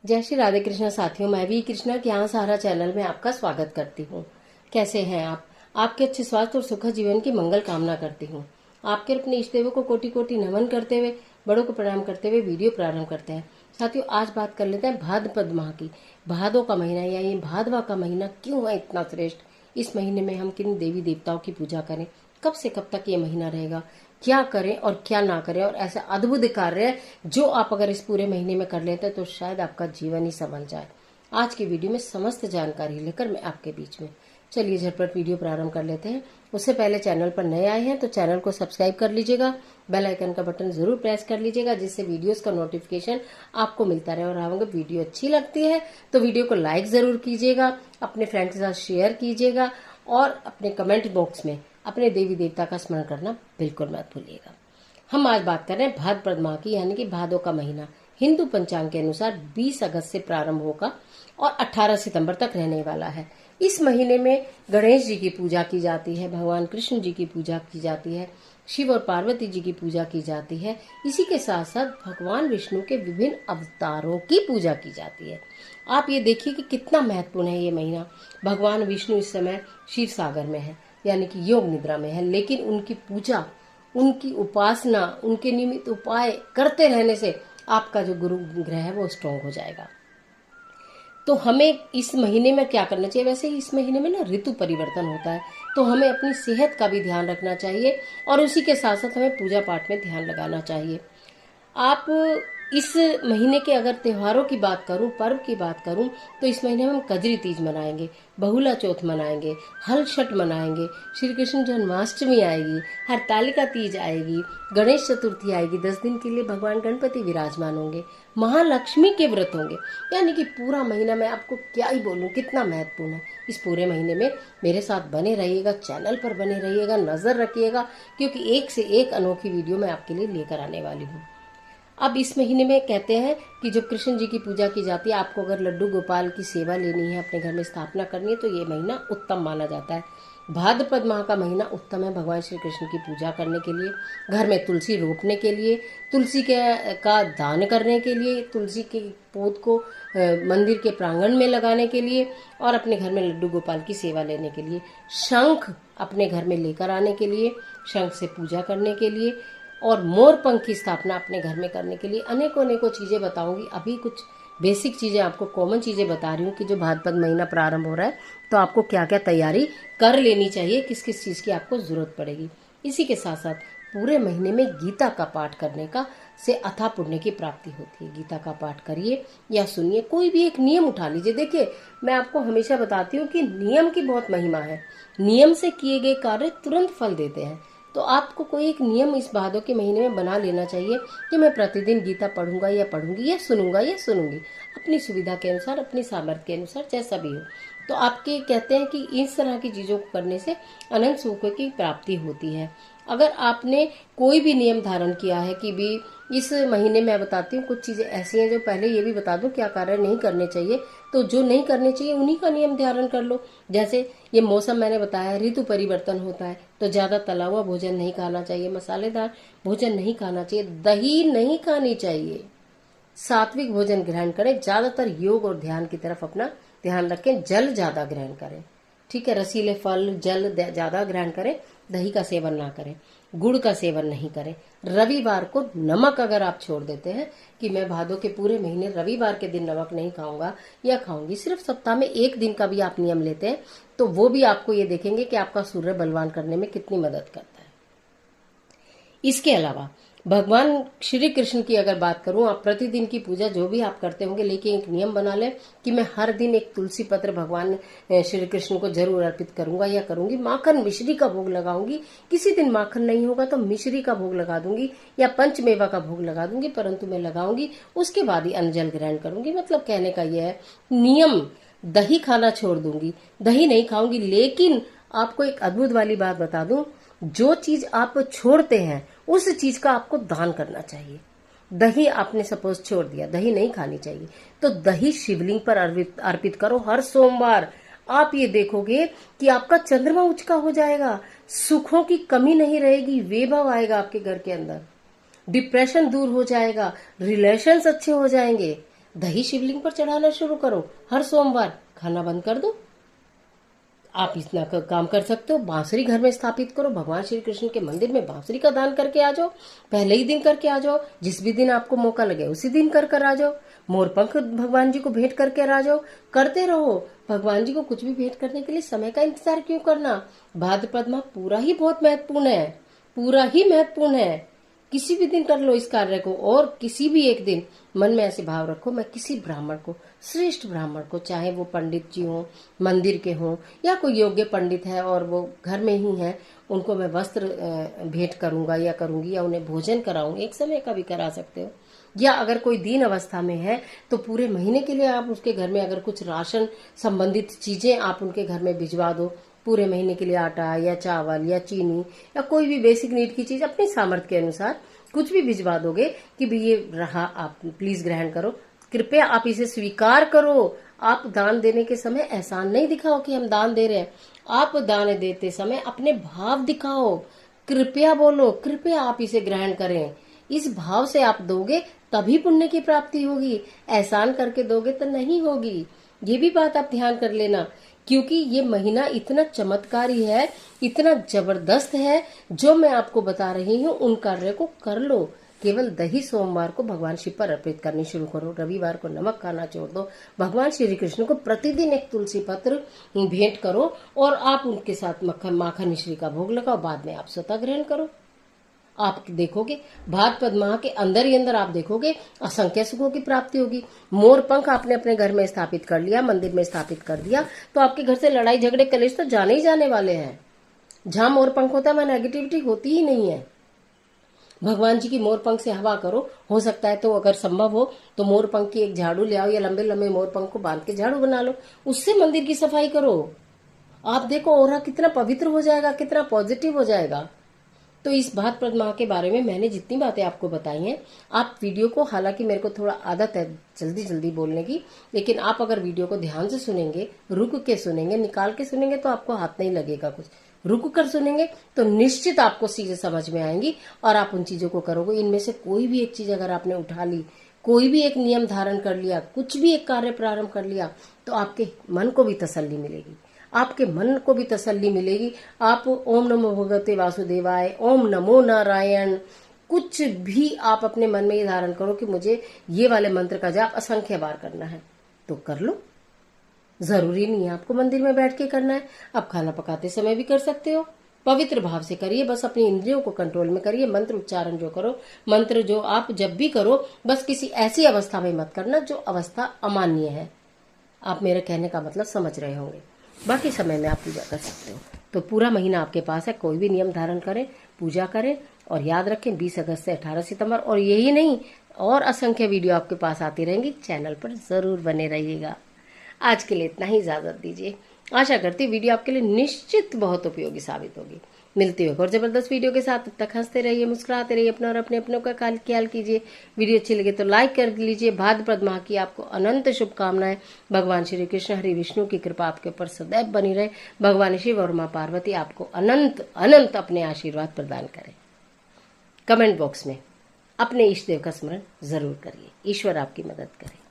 जय श्री राधे कृष्णा साथियों, मैं भी कृष्णा के यहाँ सहारा चैनल में आपका स्वागत करती हूँ। कैसे हैं आप? आपके अच्छे स्वास्थ्य और सुखद जीवन की मंगल कामना करती हूँ। आपके अपने इष्ट देवों को कोटि कोटि नमन करते हुए, बड़ों को प्रणाम करते हुए वीडियो प्रारंभ करते हैं। साथियों, आज बात कर लेते हैं भाद्रपद माह की। भादों का महीना या ये भादवा का महीना क्यों है इतना श्रेष्ठ? इस महीने में हम किन देवी देवताओं की पूजा करें? कब से कब तक ये महीना रहेगा? क्या करें और क्या ना करें, और ऐसा अद्भुत कार्य जो आप अगर इस पूरे महीने में कर लेते हैं तो शायद आपका जीवन ही संभल जाए। आज की वीडियो में समस्त जानकारी लेकर मैं आपके बीच में। चलिए झटपट वीडियो प्रारंभ कर लेते हैं। उससे पहले चैनल पर नए आए हैं तो चैनल को सब्सक्राइब कर लीजिएगा, बेल आइकन का बटन जरूर प्रेस कर लीजिएगा, जिससे वीडियोस का नोटिफिकेशन आपको मिलता रहे। और अगर वीडियो अच्छी लगती है तो वीडियो को लाइक जरूर कीजिएगा, अपने फ्रेंड के साथ शेयर कीजिएगा और अपने कमेंट बॉक्स में अपने देवी देवता का स्मरण करना बिल्कुल मत भूलिएगा। हम आज बात कर रहे हैं भाद्रपद माह की, यानी कि भादों का महीना। हिंदू पंचांग के अनुसार 20 अगस्त से प्रारंभ होगा और 18 सितंबर तक रहने वाला है। इस महीने में गणेश जी की पूजा की जाती है, भगवान कृष्ण जी की पूजा की जाती है, शिव और पार्वती जी की पूजा की जाती है। इसी के साथ साथ भगवान विष्णु के विभिन्न अवतारों की पूजा की जाती है। आप ये देखिए कि कितना महत्वपूर्ण है ये महीना। भगवान विष्णु इस समय शिव सागर में है, यानी कि योग निद्रा में है, लेकिन उनकी पूजा, उनकी उपासना, उनके निमित्त उपाय करते रहने से आपका जो गुरु ग्रह है वो स्ट्रांग हो जाएगा। तो हमें इस महीने में क्या करना चाहिए? वैसे इस महीने में ना ऋतु परिवर्तन होता है, तो हमें अपनी सेहत का भी ध्यान रखना चाहिए और उसी के साथ साथ हमें पूजा पाठ में ध्यान लगाना चाहिए। आप इस महीने के अगर त्योहारों की बात करूं, पर्व की बात करूं, तो इस महीने में हम कजरी तीज मनाएंगे, बहुला चौथ मनाएंगे, हल छठ मनाएंगे, श्री कृष्ण जन्माष्टमी आएगी, हरतालिका तीज आएगी, गणेश चतुर्थी आएगी, 10 दिन के लिए भगवान गणपति विराजमान होंगे, महालक्ष्मी के व्रत होंगे। यानी कि पूरा महीना मैं आपको क्या ही बोलूं, कितना महत्वपूर्ण है। इस पूरे महीने में मेरे साथ बने रहिएगा, चैनल पर बने रहिएगा, नजर रखिएगा, क्योंकि एक से एक अनोखी वीडियो मैं आपके लिए लेकर आने वाली हूँ। अब इस महीने में कहते हैं कि जब कृष्ण जी की पूजा की जाती है, आपको अगर लड्डू गोपाल की सेवा लेनी है, अपने घर में स्थापना करनी है, तो ये महीना उत्तम माना जाता है। भाद्रपद माह का महीना उत्तम है भगवान श्री कृष्ण की पूजा करने के लिए, घर में तुलसी रोपने के लिए, तुलसी का दान करने के लिए, तुलसी के पौध को मंदिर के प्रांगण में लगाने के लिए और अपने घर में लड्डू गोपाल की सेवा लेने के लिए, शंख अपने घर में लेकर आने के लिए, शंख से पूजा करने के लिए और मोर पंख की स्थापना अपने घर में करने के लिए अनेकों अनेकों चीजें बताऊंगी। अभी कुछ बेसिक चीजें आपको, कॉमन चीजें बता रही हूँ कि जो भाद्रपद महीना प्रारंभ हो रहा है तो आपको क्या क्या तैयारी कर लेनी चाहिए, किस किस चीज की आपको जरूरत पड़ेगी। इसी के साथ साथ पूरे महीने में गीता का पाठ करने का से अथाह पुण्य की प्राप्ति होती है। गीता का पाठ करिए या सुनिए, कोई भी एक नियम उठा लीजिए। देखिए, मैं आपको हमेशा बताती हूँ कि नियम की बहुत महिमा है। नियम से किए गए कार्य तुरंत फल देते हैं। तो आपको कोई एक नियम इस भादों के महीने में बना लेना चाहिए कि मैं प्रतिदिन गीता पढ़ूंगा या पढ़ूंगी या सुनूंगी, अपनी सुविधा के अनुसार, अपनी सामर्थ्य के अनुसार, जैसा भी हो। तो आपके कहते हैं कि इस तरह की चीजों को करने से अनंत सुखों की प्राप्ति होती है। अगर आपने कोई भी नियम धारण किया है कि भी इस महीने मैं बताती हूँ कुछ चीजें ऐसी हैं जो, पहले ये भी बता दूं क्या कार्य नहीं करने चाहिए, तो जो नहीं करने चाहिए उन्हीं का नियम धारण कर लो। जैसे ये मौसम मैंने बताया, ऋतु परिवर्तन होता है तो ज्यादा तला हुआ भोजन नहीं खाना चाहिए, मसालेदार भोजन नहीं खाना चाहिए, दही नहीं खानी चाहिए, सात्विक भोजन ग्रहण करें, ज्यादातर योग और ध्यान की तरफ अपना ध्यान रखें, जल ज्यादा ग्रहण करें, ठीक है, रसीले फल जल ज्यादा ग्रहण करें, दही का सेवन ना करें, गुड़ का सेवन नहीं करें। रविवार को नमक अगर आप छोड़ देते हैं कि मैं भादों के पूरे महीने रविवार के दिन नमक नहीं खाऊंगा या खाऊंगी, सिर्फ सप्ताह में एक दिन का भी आप नियम लेते हैं तो वो भी आपको ये देखेंगे कि आपका सूर्य बलवान करने में कितनी मदद करता है। इसके अलावा भगवान श्री कृष्ण की अगर बात करूं, आप प्रतिदिन की पूजा जो भी आप करते होंगे, लेकिन एक नियम बना लें कि मैं हर दिन एक तुलसी पत्र भगवान श्री कृष्ण को जरूर अर्पित करूंगा या करूंगी। माखन मिश्री का भोग लगाऊंगी, किसी दिन माखन नहीं होगा तो मिश्री का भोग लगा दूंगी या पंचमेवा का भोग लगा दूंगी, परंतु मैं लगाऊंगी, उसके बाद ही अन्न जल ग्रहण करूंगी। मतलब कहने का यह है नियम, दही खाना छोड़ दूंगी, दही नहीं खाऊंगी। लेकिन आपको एक अद्भुत वाली बात बता दूं, जो चीज आप छोड़ते हैं उस चीज का आपको दान करना चाहिए। दही आपने सपोज छोड़ दिया, दही नहीं खानी चाहिए, तो दही शिवलिंग पर अर्पित करो हर सोमवार। आप ये देखोगे कि आपका चंद्रमा उचका हो जाएगा, सुखों की कमी नहीं रहेगी, वैभव आएगा आपके घर के अंदर, डिप्रेशन दूर हो जाएगा, रिलेशंस अच्छे हो जाएंगे, दही शिवलिंग पर चढ़ाना शुरू करो। हर सोमवार खाना बंद कर दो। आप इतना काम कर सकते हो। बांसुरी घर में स्थापित करो। भगवान श्री कृष्ण के मंदिर में बांसुरी का दान करके आ जाओ। पहले ही दिन करके आ जाओ। जिस भी दिन आपको मौका लगे उसी दिन कर आ जाओ। मोरपंख भगवान जी को भेंट करके आ जाओ। करते रहो। भगवान जी को कुछ भी भेंट करने के लिए समय का इंतजार क्यों करना। भाद्रपद माह पूरा ही बहुत महत्वपूर्ण है। पूरा ही महत्वपूर्ण है। किसी भी दिन कर लो इस कार्य को। और किसी भी एक दिन मन में ऐसे भाव रखो, मैं किसी ब्राह्मण को, श्रेष्ठ ब्राह्मण को, चाहे वो पंडित जी हो, मंदिर के हों, या कोई योग्य पंडित है और वो घर में ही है, उनको मैं वस्त्र भेंट करूंगा या करूंगी, या उन्हें भोजन कराऊंगी। एक समय का भी करा सकते हो। या अगर कोई दीन अवस्था में है तो पूरे महीने के लिए आप उसके घर में अगर कुछ राशन संबंधित चीजें आप उनके घर में भिजवा दो। पूरे महीने के लिए आटा या चावल या चीनी या कोई भी बेसिक नीड की चीज अपनी सामर्थ्य के अनुसार कुछ भी भिजवा दोगे कि भाई ये रहा, आप प्लीज ग्रहण करो, कृपया आप इसे स्वीकार करो। आप दान देने के समय एहसान नहीं दिखाओ कि हम दान दे रहे हैं। आप दान देते समय अपने भाव दिखाओ। कृपया बोलो, कृपया आप इसे ग्रहण करें। इस भाव से आप दोगे तभी पुण्य की प्राप्ति होगी। एहसान करके दोगे तो नहीं होगी। ये भी बात आप ध्यान कर लेना, क्योंकि ये महीना इतना चमत्कारी है, इतना जबरदस्त है। जो मैं आपको बता रही हूँ उन कार्य को कर लो। केवल दही सोमवार को भगवान शिव पर अर्पित करनी शुरू करो। रविवार को नमक खाना छोड़ दो। भगवान श्री कृष्ण को प्रतिदिन एक तुलसी पत्र भेंट करो और आप उनके साथ माखन मिश्री का भोग लगाओ। बाद में आप स्वतः ग्रहण करो। आप देखोगे भाद्रपद माह के अंदर ही अंदर आप देखोगे असंख्य सुखों की प्राप्ति होगी। मोर पंख आपने अपने घर में स्थापित कर लिया, मंदिर में स्थापित कर दिया, तो आपके घर से लड़ाई झगड़े कलेश तो जाने ही जाने वाले हैं। जहां मोर पंख होता है वहां नेगेटिविटी होती ही नहीं है। भगवान जी की मोर पंख से हवा करो। हो सकता है तो अगर संभव हो तो मोर पंख की एक झाड़ू ले आओ या लंबे लंबे मोर पंख को बांध के झाड़ू बना लो। उससे मंदिर की सफाई करो। आप देखो ऑरा कितना पवित्र हो जाएगा, कितना पॉजिटिव हो जाएगा। तो इस भाद्रपद माह के बारे में मैंने जितनी बातें आपको बताई हैं, आप वीडियो को, हालांकि मेरे को थोड़ा आदत है जल्दी जल्दी बोलने की, लेकिन आप अगर वीडियो को ध्यान से सुनेंगे, रुक के सुनेंगे, निकाल के सुनेंगे तो आपको हाथ नहीं लगेगा कुछ। रुक कर सुनेंगे तो निश्चित आपको चीजें समझ में आएंगी और आप उन चीजों को करोगे। इनमें से कोई भी एक चीज अगर आपने उठा ली, कोई भी एक नियम धारण कर लिया, कुछ भी एक कार्य प्रारंभ कर लिया, तो आपके मन को भी तसल्ली मिलेगी। आपके मन को भी तसल्ली मिलेगी। आप ओम नमो भगवते वासुदेवाय, ओम नमो नारायण, कुछ भी आप अपने मन में ये धारण करो कि मुझे ये वाले मंत्र का जाप असंख्य बार करना है, तो कर लो। जरूरी नहीं है आपको मंदिर में बैठ के करना है। आप खाना पकाते समय भी कर सकते हो। पवित्र भाव से करिए, बस अपनी इंद्रियों को कंट्रोल में करिए। मंत्र उच्चारण जो करो, मंत्र जो आप जब भी करो, बस किसी ऐसी अवस्था में मत करना जो अवस्था अमान्य है। आप मेरे कहने का मतलब समझ रहे होंगे। बाकी समय में आप पूजा कर सकते हो। तो पूरा महीना आपके पास है, कोई भी नियम धारण करें, पूजा करें। और याद रखें 20 अगस्त से 18 सितंबर, और यही नहीं, और असंख्य वीडियो आपके पास आती रहेंगी। चैनल पर जरूर बने रहिएगा। आज के लिए इतना ही, इजाजत दीजिए। आशा करती वीडियो आपके लिए निश्चित बहुत उपयोगी साबित होगी। मिलते हुए और जबरदस्त वीडियो के साथ। तब तक हंसते रहिए, मुस्कुराते रहिए, अपना और अपने अपनों का ख्याल कीजिए। वीडियो अच्छी लगे तो लाइक कर लीजिए। भाद्रपद माह की आपको अनंत शुभकामनाएं। भगवान श्री कृष्ण हरि विष्णु की कृपा आपके ऊपर सदैव बनी रहे। भगवान शिव और माँ पार्वती आपको अनंत अनंत अपने आशीर्वाद प्रदान करें। कमेंट बॉक्स में अपने इष्ट देव का स्मरण जरूर करिए। ईश्वर आपकी मदद करे।